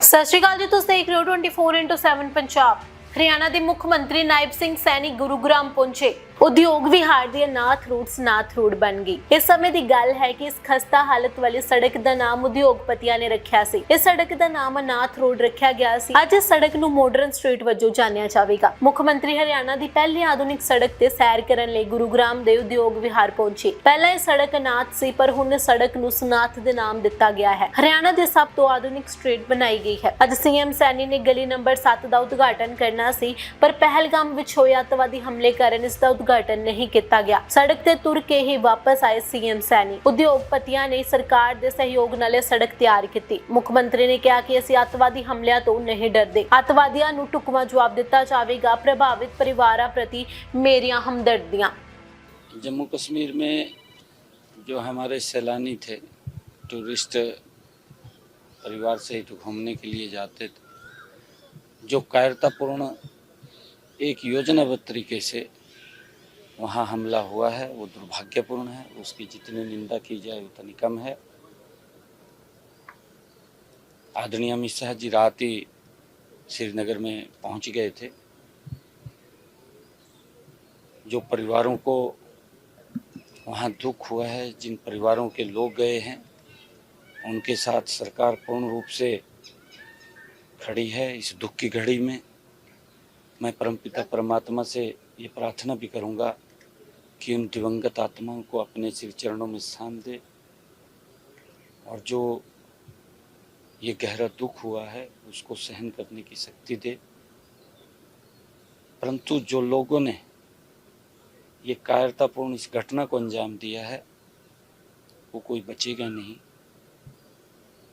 ਸਤਿ ਸ਼੍ਰੀ ਅਕਾਲ ਜੀ, ਤੁਸੀਂ ਦੇਖ ਰਹੇ ਹੋ 24x7 ਪੰਜਾਬ। हरियाणा के मुख्य मंत्री नायब सिंह सैनी गुरुग्राम पहुंचे। उद्योग विहार दी नाथ रोड बन गई। इस समय की गल है कि इस खस्ता हालत वाली सड़क का नाम उद्योगपतियों ने रखा सी। इस सड़क का नाम नाथ रोड रखा गया सी। अज इस सड़क नूं मॉडर्न स्ट्रीट वजों जानिया जाएगा। मुख्यमंत्री हरियाणा की पहली आधुनिक सड़क ते सैर करने लई गुरुग्राम के उद्योग विहार पहुंचे। पहला यह सड़क अनाथ सी, पर हुण सड़क नूं सनाथ दे नाम दिता गया है। हरियाणा की सब तो आधुनिक स्ट्रीट बनाई गई है। अज सीएम सैनी ने गली नंबर 7 का उद्घाटन करना सी, पर पहलगाम विच होए अतवादी हमले कारण इसका उद्घाटन नहीं किया गया। सड़क ते तुर के ही वापस आए सीएम सैनी। उद्योगपतियों ने सरकार के सहयोग नाल सड़क तैयार की। मुख्यमंत्री ने कहा कि असीं अतवादी हमलियां तो नहीं डरदे, अतवादियों नूं ढुकवां जवाब दिता जाएगा। प्रभावित परिवारों प्रति मेरियां हमदर्दियां। जम्मू कश्मीर में जो हमारे सैलानी थे, टूरिस्ट परिवार सहित घूमने के लिए जाते थे, जो कायरतापूर्ण एक योजनाबद्ध तरीके से वहाँ हमला हुआ है, वो दुर्भाग्यपूर्ण है। उसकी जितनी निंदा की जाए उतनी कम है। आदरणीय अमित शाह जी रात ही श्रीनगर में पहुँच गए थे। जो परिवारों को वहाँ दुख हुआ है, जिन परिवारों के लोग गए हैं, उनके साथ सरकार पूर्ण रूप से खड़ी है। इस दुख की घड़ी में मैं परमपिता परमात्मा से ये प्रार्थना भी करूँगा कि उन दिवंगत आत्माओं को अपने श्री चरणों में स्थान दे, और जो ये गहरा दुख हुआ है उसको सहन करने की शक्ति दे। परंतु जो लोगों ने ये कायरतापूर्ण इस घटना को अंजाम दिया है, वो कोई बचेगा नहीं।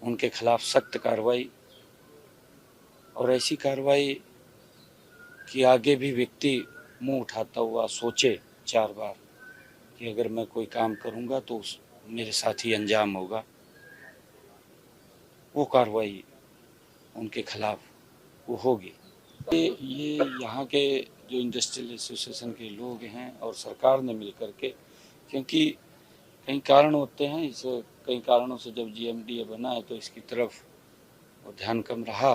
उनके खिलाफ सख्त कार्रवाई, और ऐसी कार्रवाई कि आगे भी व्यक्ति मुंह उठाता हुआ सोचे 4 बार कि अगर मैं कोई काम करूंगा तो मेरे साथ ही अंजाम होगा। वो कार्रवाई उनके खिलाफ वो होगी। ये यहाँ के जो इंडस्ट्रियल एसोसिएशन के लोग हैं और सरकार ने मिलकर के, क्योंकि कई कारण होते हैं, इस कई कारणों से जब जीएमडीए बना है तो इसकी तरफ ध्यान कम रहा,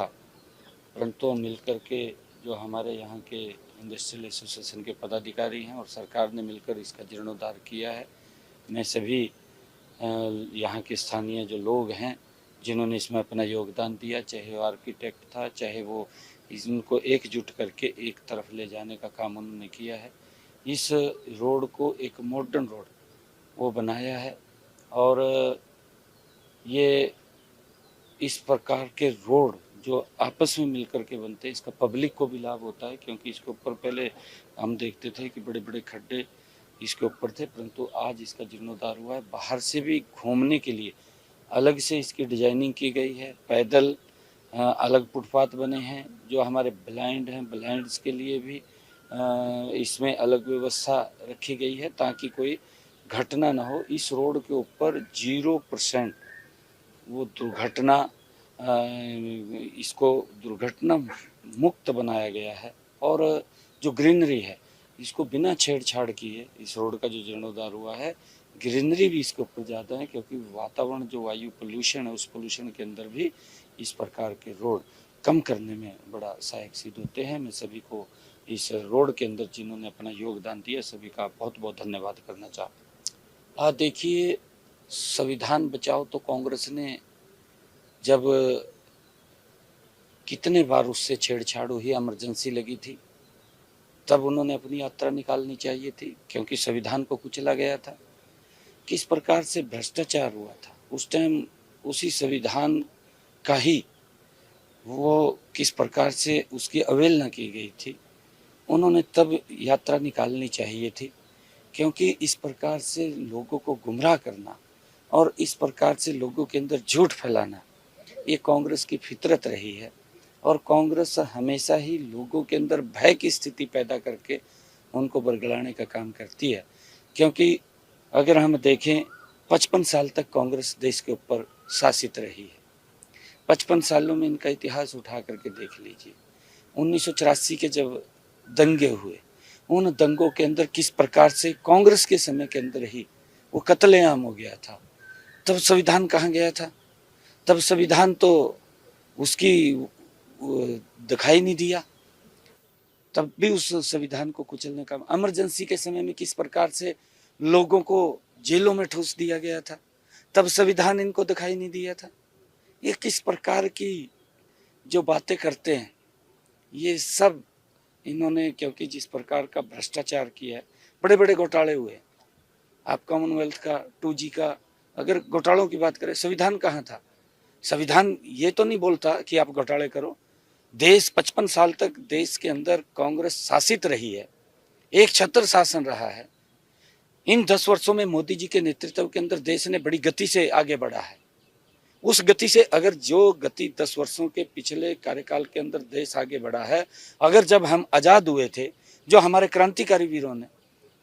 परंतु मिलकर के जो हमारे यहाँ के इंडस्ट्रियल एसोसिएशन के पदाधिकारी हैं और सरकार ने मिलकर इसका जीर्णोद्धार किया है। मैं सभी यहाँ के स्थानीय जो लोग हैं जिन्होंने इसमें अपना योगदान दिया, चाहे वो आर्किटेक्ट था, चाहे वो इनको एकजुट करके एक तरफ ले जाने का काम उन्होंने किया है। इस रोड को एक मॉडर्न रोड वो बनाया है, और ये इस प्रकार के रोड जो आपस में मिलकर के बनते हैं, इसका पब्लिक को भी लाभ होता है। क्योंकि इसके ऊपर पहले हम देखते थे कि बड़े बड़े खड्डे इसके ऊपर थे, परंतु आज इसका जीर्णोद्धार हुआ है। बाहर से भी घूमने के लिए अलग से इसकी डिजाइनिंग की गई है। पैदल अलग फुटपाथ बने हैं। जो हमारे ब्लाइंड हैं, ब्लाइंड्स के लिए भी इसमें अलग व्यवस्था रखी गई है ताकि कोई घटना ना हो। इस रोड के ऊपर 0% वो दुर्घटना, इसको दुर्घटना मुक्त बनाया गया है। और जो ग्रीनरी है इसको बिना छेड़छाड़ किए इस रोड का जो जीर्णोद्धार हुआ है, ग्रीनरी भी इसके ऊपर ज़्यादा है, क्योंकि वातावरण जो वायु पोल्यूशन है उस पोल्यूशन के अंदर भी इस प्रकार के रोड कम करने में बड़ा सहायक सिद्ध होते हैं। मैं सभी को इस रोड के अंदर जिन्होंने अपना योगदान दिया, सभी का बहुत बहुत धन्यवाद करना चाहता हूँ। देखिए, संविधान बचाओ तो कांग्रेस ने जब कितने बार उससे छेड़छाड़ हुई, इमरजेंसी लगी थी, तब उन्होंने अपनी यात्रा निकालनी चाहिए थी, क्योंकि संविधान को कुचला गया था। किस प्रकार से भ्रष्टाचार हुआ था उस टाइम, उसी संविधान का ही वो किस प्रकार से उसकी अवहेलना की गई थी, उन्होंने तब यात्रा निकालनी चाहिए थी। क्योंकि इस प्रकार से लोगों को गुमराह करना और इस प्रकार से लोगों के अंदर झूठ फैलाना, ये कांग्रेस की फितरत रही है। और कांग्रेस हमेशा ही लोगों के अंदर भय की स्थिति पैदा करके उनको बरगलाने का काम करती है। क्योंकि अगर हम देखें, 55 साल तक कांग्रेस देश के ऊपर शासित रही है। 55 सालों में इनका इतिहास उठा करके देख लीजिए। 1984 के जब दंगे हुए, उन दंगों के अंदर किस प्रकार से कांग्रेस के समय के अंदर ही वो कत्लेआम हो गया था। तब संविधान कहाँ गया था? तब संविधान तो उसकी दिखाई नहीं दिया, तब भी उस संविधान को कुचलने का। इमरजेंसी के समय में किस प्रकार से लोगों को जेलों में ठूस दिया गया था, तब संविधान इनको दिखाई नहीं दिया था। ये किस प्रकार की जो बातें करते हैं, ये सब इन्होंने, क्योंकि जिस प्रकार का भ्रष्टाचार किया है, बड़े बड़े घोटाले हुए। आप कॉमनवेल्थ का, 2G का, अगर घोटालों की बात करें, संविधान कहाँ था? संविधान ये तो नहीं बोलता कि आप घोटाले करो। देश 55 साल तक देश के अंदर कांग्रेस शासित रही है, एक छत्र शासन रहा है। इन 10 वर्षों में मोदी जी के नेतृत्व के अंदर देश ने बड़ी गति से आगे बढ़ा है। उस गति से, अगर जो गति 10 वर्षों के पिछले कार्यकाल के अंदर देश आगे बढ़ा है, अगर जब हम आज़ाद हुए थे, जो हमारे क्रांतिकारी वीरों ने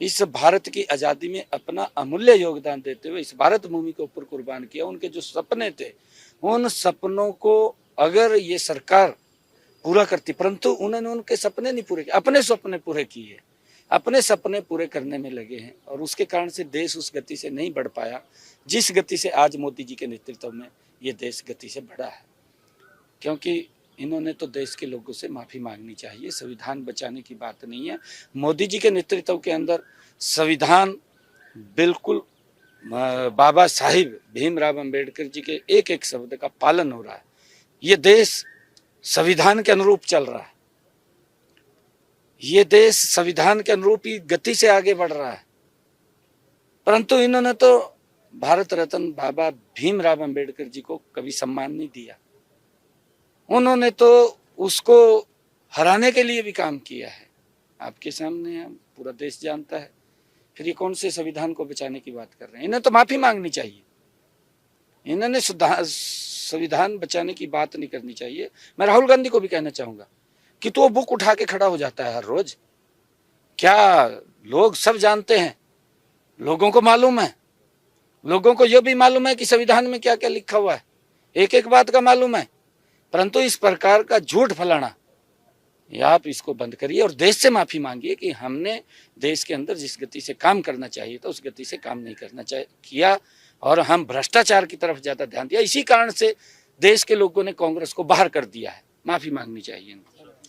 इस भारत की आज़ादी में अपना अमूल्य योगदान देते हुए इस भारत भूमि के ऊपर कुर्बान किया, उनके जो सपने थे, उन सपनों को अगर ये सरकार पूरा करती, परंतु उन्होंने उनके सपने नहीं पूरे किए, अपने सपने पूरे किए, अपने सपने पूरे करने में लगे हैं। और उसके कारण से देश उस गति से नहीं बढ़ पाया जिस गति से आज मोदी जी के नेतृत्व में ये देश गति से बढ़ा है। क्योंकि इन्होंने तो देश के लोगों से माफ़ी मांगनी चाहिए। संविधान बचाने की बात नहीं है। मोदी जी के नेतृत्व के अंदर संविधान बिल्कुल बाबा साहिब भीमराव अंबेडकर जी के एक एक शब्द का पालन हो रहा है। ये देश संविधान के अनुरूप चल रहा है। ये देश संविधान के अनुरूप ही गति से आगे बढ़ रहा है। परंतु इन्होंने तो भारत रत्न बाबा भीमराव अंबेडकर जी को कभी सम्मान नहीं दिया। उन्होंने तो उसको हराने के लिए भी काम किया है। आपके सामने है, पूरा देश जानता है। फिर ये कौन से संविधान को बचाने की बात कर रहे हैं? इन्हें तो माफी मांगनी चाहिए। इन्होंने संविधान बचाने की बात नहीं करनी चाहिए। मैं राहुल गांधी को भी कहना चाहूंगा कि तो बुक उठा के खड़ा हो जाता है हर रोज। क्या लोग सब जानते हैं? लोगों को मालूम है, लोगों को यह भी मालूम है कि संविधान में क्या क्या लिखा हुआ है, एक एक बात का मालूम है। परंतु इस प्रकार का झूठ फैलाना, ये आप इसको बंद करिए और देश से माफी मांगिए कि हमने देश के अंदर जिस गति से काम करना चाहिए था उस गति से काम नहीं करना किया और हम भ्रष्टाचार की तरफ ज्यादा ध्यान दिया। इसी कारण से देश के लोगों ने कांग्रेस को बाहर कर दिया है। माफी मांगनी चाहिए इनको।